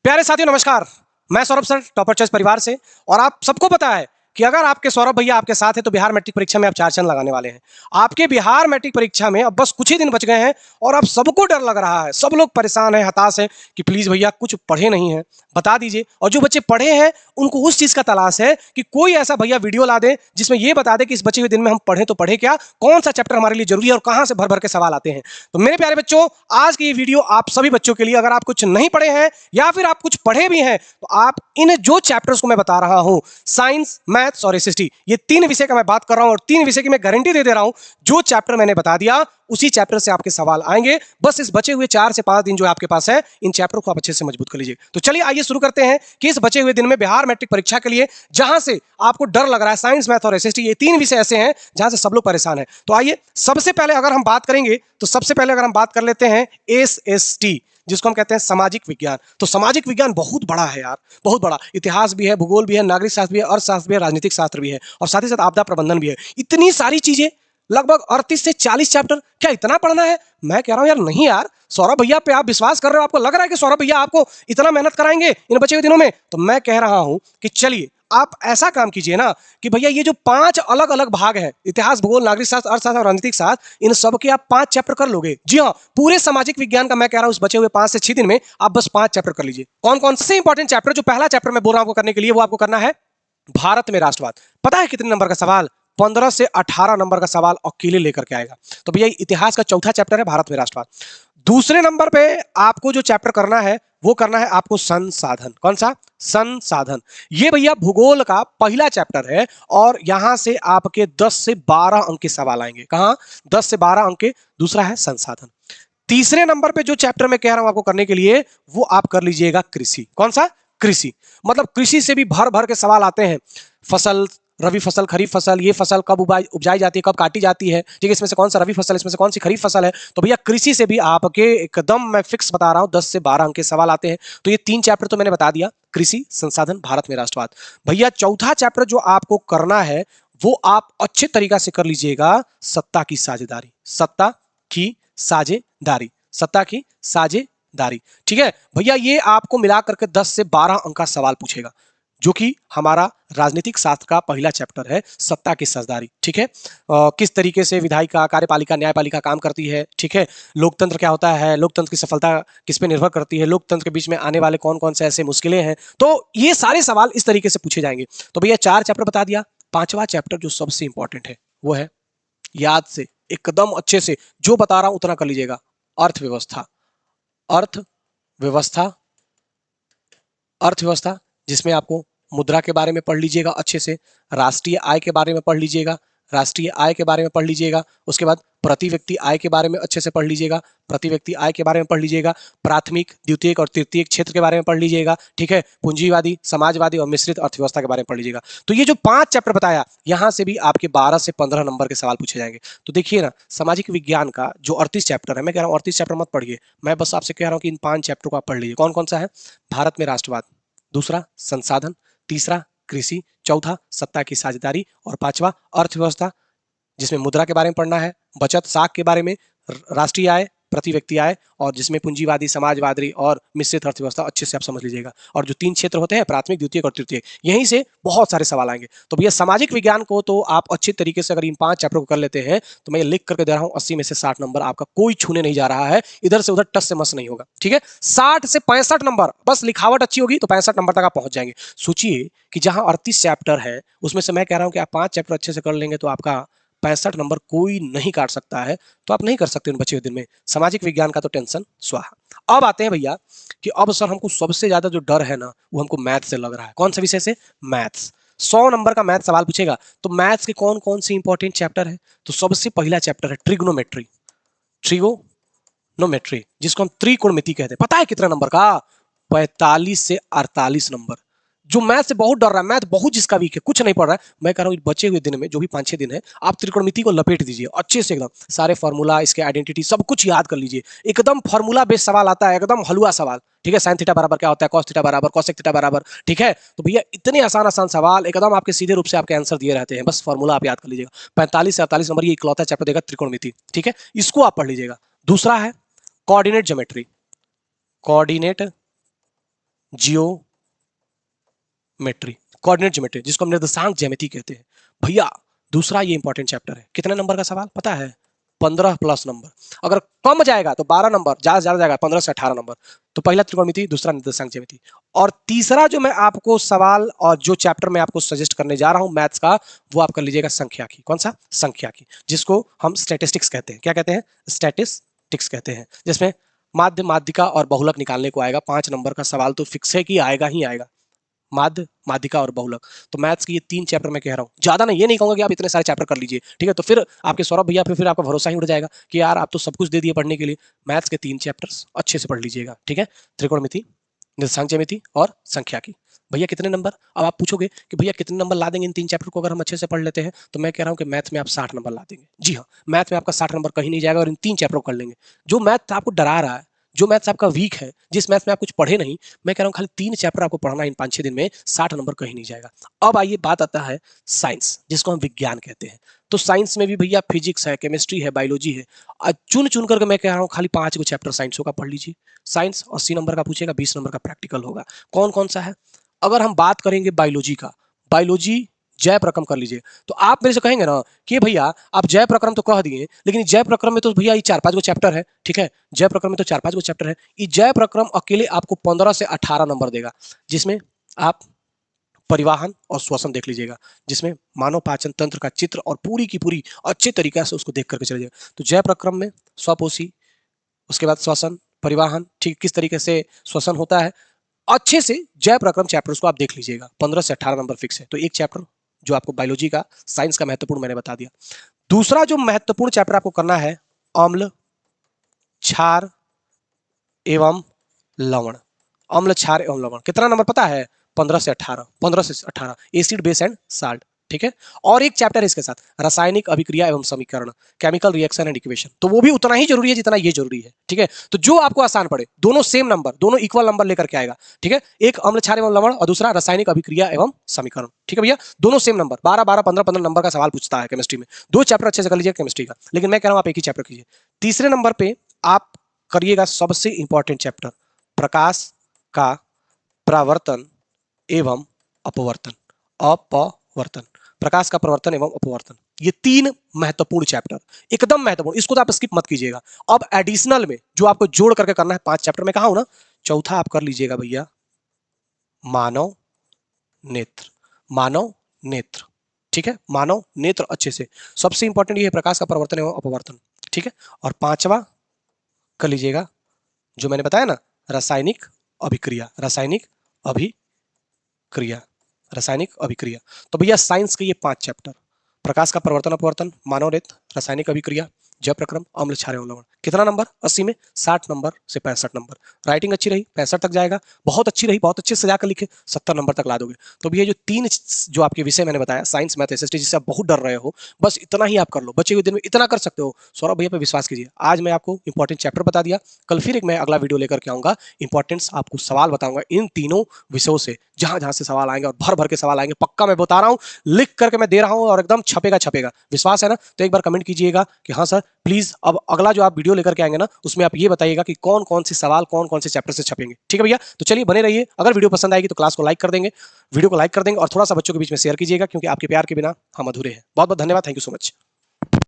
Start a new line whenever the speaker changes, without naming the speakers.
प्यारे साथियों नमस्कार। मैं सौरभ सर टॉपर चॉइस परिवार से। और आप सबको पता है कि अगर आपके सौरभ भैया आपके साथ है तो बिहार मैट्रिक परीक्षा में आप 4 चांद लगाने वाले हैं। आपके बिहार मैट्रिक परीक्षा में अब बस कुछ ही दिन बच गए हैं और अब सबको डर लग रहा है, सब लोग परेशान हैं, हताश हैं कि प्लीज भैया कुछ पढ़े नहीं हैं, बता दीजिए। और जो बच्चे पढ़े हैं उनको उस चीज का तलाश है कि कोई ऐसा भैया वीडियो ला दे जिसमें ये बता दे कि इस बचे हुए दिन में हम पढ़े तो पढ़े क्या, कौन सा चैप्टर हमारे लिए जरूरी है और कहां से भर भर के सवाल आते हैं। तो मेरे प्यारे बच्चों, आज की ये वीडियो आप सभी बच्चों के लिए, अगर आप कुछ नहीं पढ़े हैं या फिर आप कुछ पढ़े भी हैं तो आप इन जो चैप्टर्स को मैं बता रहा हूं, साइंस, मैथ्स और एसएसटी, ये 3 विषय का मैं बात कर रहा हूं और 3 विषय की मैं गारंटी दे रहा हूं। जो चैप्टर मैंने बता दिया उसी चैप्टर से आपके सवाल आएंगे। बस इस बचे हुए 4 से 5 दिन जो आपके पास है, इन चैप्टर को आप अच्छे से मजबूत कर लीजिए। तो चलिए आइए शुरू करते हैं कि इस बचे हुए दिन में बिहार मैट्रिक परीक्षा के लिए जहां से आपको डर लग रहा है, साइंस, मैथ और एसएसटी, ये 3 विषय ऐसे हैं जहां से सब लोग परेशान हैं। तो आइए सबसे पहले अगर हम बात करेंगे तो सबसे पहले अगर हम बात कर लेते हैं एसएसटी, जिसको हम कहते हैं सामाजिक विज्ञान। तो सामाजिक विज्ञान बहुत बड़ा है यार, बहुत बड़ा। इतिहास भी है, भूगोल भी है, नागरिक शास्त्र भी है, अर्थशास्त्र भी है, राजनीतिक शास्त्र भी है और साथ ही साथ आपदा प्रबंधन भी है। इतनी सारी चीजें, लगभग 38 से 40 चैप्टर, क्या इतना पढ़ना है? मैं कह रहा हूं यार नहीं यार, सौरभ भैया पे आप विश्वास कर रहे हो, आपको लग रहा है कि सौरभ भैया आपको इतना मेहनत कराएंगे इन बचे हुए दिनों में, तो मैं कह रहा हूं कि चलिए आप ऐसा काम कीजिए ना कि भैया ये जो 5 अलग अलग भाग है, इतिहास, भूगोल, नागरिक शास्त्र, अर्थशास्त्र और राजनीतिक शास्त्र, इन सब के आप 5 चैप्टर कर लोगे। जी हाँ, पूरे सामाजिक विज्ञान का मैं कह रहा हूं इस बचे हुए 5 से 6 दिन में आप बस 5 चैप्टर कर लीजिए। कौन कौन से इंपॉर्टेंट चैप्टर? जो पहला चैप्टर मैं बोल रहा हूं आपको करने के लिए, वो आपको करना है भारत में राष्ट्रवाद। पता है कितने नंबर का सवाल? 15 से 18 नंबर का सवाल अकेले लेकर के आएगा। तो भैया इतिहास का चौथा चैप्टर है भारत में राष्ट्रवाद। दूसरे नंबर पे आपको जो चैप्टर करना है वो करना है आपको संसाधन। कौन सा? संसाधन। ये भैया भूगोल का पहला चैप्टर है और यहां से आपके 10 से 12 अंक के सवाल आएंगे। कहां? 10 से 12 अंक के। दूसरा है संसाधन। तीसरे नंबर पे जो चैप्टर मैं कह रहा हूं आपको करने के लिए, वो आप कर लीजिएगा कृषि। कौन सा? कृषि। मतलब कृषि से भी भर भर के सवाल आते हैं। फसल, रबी फसल, खरीफ फसल, ये फसल कब उपजाई जाती है, कब काटी जाती है, ठीक है, इसमें से कौन सा रबी फसल, इसमें से कौन सी खरीफ फसल है। तो भैया कृषि से भी आपके एकदम मैं फिक्स बता रहा हूं 10 से 12 अंक के सवाल आते हैं। तो ये 3 चैप्टर तो मैंने बता दिया, कृषि, संसाधन, भारत में राष्ट्रवाद। भैया चौथा चैप्टर जो आपको करना है वो आप अच्छे तरीका से कर लीजिएगा, सत्ता की साझेदारी। सत्ता की साझेदारी, सत्ता की साझेदारी, ठीक है भैया। ये आपको मिला करके 10 से 12 अंक का सवाल पूछेगा, जो कि हमारा राजनीतिक शास्त्र का पहला चैप्टर है, सत्ता की साझेदारी, ठीक है। किस तरीके से विधायिका, कार्यपालिका, न्यायपालिका काम करती है, ठीक है। लोकतंत्र क्या होता है, लोकतंत्र की सफलता किस पे निर्भर करती है, लोकतंत्र के बीच में आने वाले कौन कौन से ऐसे मुश्किलें हैं। तो ये सारे सवाल इस तरीके से पूछे जाएंगे। तो भैया 4 चैप्टर बता दिया। 5वां चैप्टर जो सबसे इंपॉर्टेंट है वो है, याद से एकदम अच्छे से जो बता रहा हूं उतना कर लीजिएगा, अर्थव्यवस्था। अर्थव्यवस्था, अर्थव्यवस्था जिसमें आपको मुद्रा के बारे में पढ़ लीजिएगा अच्छे से, राष्ट्रीय आय के बारे में पढ़ लीजिएगा, राष्ट्रीय आय के बारे में पढ़ लीजिएगा। उसके बाद प्रति व्यक्ति आय के बारे में अच्छे से पढ़ लीजिएगा, प्रति व्यक्ति आय के बारे में पढ़ लीजिएगा। प्राथमिक, द्वितीयक और तृतीयक क्षेत्र के बारे में पढ़ लीजिएगा, ठीक है। पूंजीवादी, समाजवादी और मिश्रित अर्थव्यवस्था के बारे में पढ़ लीजिएगा। तो ये जो 5 चैप्टर बताया, यहां से भी आपके 12 से 15 नंबर के सवाल पूछे जाएंगे। तो देखिए ना, सामाजिक विज्ञान का जो 38 चैप्टर है, मैं कह रहा हूं 38 चैप्टर मत पढ़िए, मैं बस आपसे कह रहा हूं कि इन 5 चैप्टर को आप पढ़ लीजिए। कौन कौन सा है? भारत में राष्ट्रवाद, दूसरा संसाधन, तीसरा कृषि, चौथा सत्ता की साझेदारी और 5वां अर्थव्यवस्था, जिसमें मुद्रा के बारे में पढ़ना है, बचत, साख के बारे में, राष्ट्रीय आय, प्रति व्यक्ति आय, और जिसमें पूंजीवादी, समाजवादी और मिश्रित अर्थव्यवस्था, अच्छे से आप समझ लीजिएगा। और जो 3 क्षेत्र होते हैं, प्राथमिक, द्वितीयक और तृतीयक, यहीं से बहुत सारे सवाल आएंगे। तो भैया सामाजिक विज्ञान को तो आप अच्छी तरीके से अगर इन 5 चैप्टर को कर लेते हैं तो मैं लिख करके दे रहा हूं 80 में से 60 नंबर आपका कोई छूने नहीं जा रहा है, इधर से उधर टस से मस नहीं होगा, ठीक है। 60 से 65 नंबर, बस लिखावट अच्छी होगी तो 65 नंबर तक आप पहुंच जाएंगे। सोचिए कि जहां 38 चैप्टर है उसमें से मैं कह रहा हूं कि आप 5 चैप्टर अच्छे से कर लेंगे तो आपका 65 नंबर कोई नहीं काट सकता है। तो आप नहीं कर सकते उन बचे हुए दिन में। सामाजिक विज्ञान का तो टेंशन स्वाहा। अब आते हैं भैया कि अब सर हमको सबसे ज्यादा जो डर है ना वो हमको मैथ से लग रहा है। कौन सा विषय से? मैथ्स। 100 नंबर का मैथ सवाल पूछेगा। तो मैथ्स के कौन कौन से इंपॉर्टेंट चैप्टर है? तो सबसे पहला चैप्टर है ट्रिग्नोमेट्री। ट्रिगोनोमेट्री, जिसको हम त्रिकोणमिति कहते हैं। पता है कितना नंबर का? 45 से 48 नंबर। जो मैथ से बहुत डर रहा है, मैथ बहुत जिसका वीक है, कुछ नहीं पढ़ रहा है, मैं कह रहा हूं बचे हुए दिन में जो भी 5-6 दिन है, आप त्रिकोणमिति को लपेट दीजिए अच्छे से, एकदम सारे फॉर्मूला, इसके आइडेंटिटी सब कुछ याद कर लीजिए। एकदम फॉर्मूला बेस्ड सवाल आता है, एकदम हलवा सवाल, ठीक है। साइन थीटा बराबर क्या होता है, कॉस थीटा बराबर, कॉसेक थीटा बराबर, ठीक है। तो भैया इतने आसान आसान सवाल एकदम आपके सीधे रूप से आपके आंसर दिए रहते हैं, बस फॉर्मूला आप याद कर लीजिएगा। 45 से 48 नंबर ये इकलौता चैप्टर देगा त्रिकोणमिति, ठीक है, इसको आप पढ़ लीजिएगा। दूसरा है coordinate geometry. Coordinate geometry, coordinate geometry, जिसको हम निर्देशांक ज्यामिति कहते हैं। भैया दूसरा ये इंपॉर्टेंट चैप्टर है। कितने नंबर का सवाल पता है? 15 प्लस नंबर। अगर कम जाएगा तो 12 नंबर, ज्यादा ज्यादा जाएगा 15 से 18 नंबर। तो पहला त्रिकोणमिति, दूसरा निर्देशांक ज्यामिति, और तीसरा जो मैं आपको सवाल और जो चैप्टर मैं आपको सजेस्ट करने जा रहा हूं मैथ्स का, वो आप कर लीजिएगा संख्याकी। कौन सा? संख्याकी, जिसको हम स्टैटिस्टिक्स कहते हैं। क्या कहते हैं? स्टैटिस्टिक्स कहते हैं, जिसमें माध्य, माध्यिका और बहुलक निकालने को आएगा। 5 नंबर का सवाल तो फिक्स है कि आएगा ही आएगा। माध्य, माध्यिका और बहुलक। तो मैथ्स की ये 3 चैप्टर मैं कह रहा हूँ, ज्यादा नहीं, ये नहीं कहूंगा कि आप इतने सारे चैप्टर कर लीजिए, ठीक है? तो फिर आपके सौरभ भैया फिर आपका भरोसा ही उड़ जाएगा कि यार आप तो सब कुछ दे दिए पढ़ने के लिए। मैथ्स के 3 चैप्टर्स अच्छे से पढ़ लीजिएगा, ठीक है? त्रिकोणमिति, निर्देशांक ज्यामिति और संख्याकी। भैया कितने नंबर? अब आप पूछोगे कि भैया कितने नंबर ला देंगे इन 3 चैप्टर को अगर हम अच्छे से पढ़ लेते हैं? तो मैं कह रहा हूं कि मैथ में आप 60 नंबर ला देंगे। जी हाँ, मैथ में आपका 60 नंबर कहीं नहीं जाएगा और इन 3 चैप्टर को कर लेंगे। जो मैथ आपको डरा रहा है, जो मैथ्स आपका वीक है, जिस मैथ्स में आप कुछ पढ़े नहीं, मैं कह रहा हूं खाली 3 चैप्टर आपको पढ़ना इन 5-6 दिन में, 60 नंबर कहीं नहीं जाएगा। अब आइए बात आता है साइंस, जिसको हम विज्ञान कहते हैं। तो साइंस में भी भैया फिजिक्स है, केमिस्ट्री है, बायोलॉजी है। चुन चुन करके मैं कह रहा हूं खाली 5 चैप्टर साइंस का पढ़ लीजिए। साइंस 80 नंबर का पूछेगा, 20 नंबर का प्रैक्टिकल होगा। कौन कौन सा है? अगर हम बात करेंगे बायोलॉजी का, बायोलॉजी जय प्रक्रम कर लीजिए। तो आप मेरे से कहेंगे ना कि भैया आप जय प्रक्रम तो कह दिए, लेकिन जय प्रक्रम में तो भैया ये 4-5 गो चैप्टर है, ठीक है? जय प्रक्रम में तो 4-5 गो चैप्टर है। ये जय प्रक्रम अकेले आपको 15 से 18 नंबर देगा, जिसमें आप परिवहन और श्वसन देख लीजिएगा, जिसमें मानव पाचन तंत्र का चित्र और पूरी की पूरी अच्छे तरीके से उसको देख करके चलिएगा। तो जय प्रक्रम में स्वपोषी, उसके बाद श्वसन, परिवहन, ठीक किस तरीके से श्वसन होता है, अच्छे से जय प्रक्रम चैप्टर्स को आप देख लीजिएगा। 15 से 18 नंबर फिक्स है। तो एक चैप्टर जो आपको बायोलॉजी का, साइंस का महत्वपूर्ण मैंने बता दिया। दूसरा जो महत्वपूर्ण चैप्टर आपको करना है, अम्ल, क्षार एवं लवण। अम्ल, क्षार एवं लवण कितना नंबर पता है? 15 से 18, 15 से 18, एसिड, बेस एंड साल्ट, ठीक है? और एक चैप्टर है इसके साथ, रासायनिक अभिक्रिया एवं समीकरण, केमिकल रिएक्शन एंड इक्वेशन। तो वो भी उतना ही जरूरी है जितना ये जरूरी है, ठीक है? तो जो आपको आसान पड़े, दोनों सेम नंबर, दोनों इक्वल नंबर लेकर के आएगा, ठीक है? एक अम्ल, क्षार एवं लवण और दूसरा रासायनिक अभिक्रिया एवं समीकरण, ठीक है भैया? दोनों सेम नंबर, 12-12, 15-15 नंबर का सवाल पूछता है केमिस्ट्री में। 2 चैप्टर अच्छे से कर लीजिए केमिस्ट्री का, लेकिन मैं कह रहा हूं आप एक ही चैप्टर कीजिए। तीसरे नंबर पे आप करिएगा सबसे इंपॉर्टेंट चैप्टर, प्रकाश का परावर्तन एवं अपवर्तन। अपवर्तन, प्रकाश का प्रवर्तन एवं अपवर्तन, ये 3 महत्वपूर्ण चैप्टर, एकदम महत्वपूर्ण, इसको तो आप स्किप मत कीजिएगा। अब एडिशनल में जो आपको जोड़ करके करना है 5 चैप्टर में कहा हूं ना, चौथा आप कर लीजिएगा भैया मानव नेत्र। मानव नेत्र, ठीक है? मानव नेत्र अच्छे से, सबसे इंपॉर्टेंट ये है प्रकाश का प्रवर्तन एवं अपवर्तन, ठीक है? और 5वां कर लीजिएगा जो मैंने बताया ना, रासायनिक अभिक्रिया। रासायनिक अभिक्रिया, रासायनिक अभिक्रिया। तो भैया साइंस के ये 5 चैप्टर, प्रकाश का प्रवर्तन अपवर्तन, मानव नेत्र, रासायनिक अभिक्रिया, जय प्रक्रम, अम्ल, क्षार एवं लवण। कितना नंबर? 80 में 60 नंबर से 65 नंबर। राइटिंग अच्छी रही 65 तक जाएगा, बहुत अच्छी रही, बहुत अच्छे से सजा कर लिखे 70 नंबर तक ला दोगे। तो भैया जो 3 जो आपके विषय मैंने बताया, साइंस, मैथ, एसएसटी, जिससे आप बहुत डर रहे हो, बस इतना ही आप कर लो। बचे हुए दिन में इतना कर सकते हो। सौरभ भैया पे विश्वास कीजिए। आज मैं आपको इंपॉर्टेंट चैप्टर बता दिया, कल फिर एक मैं अगला वीडियो लेकर के आऊंगा, इंपॉर्टेंस आपको सवाल बताऊंगा इन तीनों विषयों से, जहां जहां से सवाल आएंगे और भर भर के सवाल आएंगे, पक्का मैं बता रहा हूं, लिख करके मैं दे रहा हूं और एकदम छपेगा छपेगा। विश्वास है ना? तो एक बार कमेंट कीजिएगा कि हाँ सर प्लीज अब अगला जो आप वीडियो लेकर के आएंगे ना, उसमें आप ये बताइएगा कि कौन कौन से सवाल कौन कौन से चैप्टर से छपेंगे, ठीक है भैया? तो चलिए बने रहिए। अगर वीडियो पसंद आएगी तो क्लास को लाइक कर देंगे, वीडियो को लाइक कर देंगे और थोड़ा सा बच्चों के बीच में शेयर कीजिएगा, क्योंकि आपके प्यार के बिना हम अधूरे हैं। बहुत बहुत धन्यवाद, थैंक यू सो मच।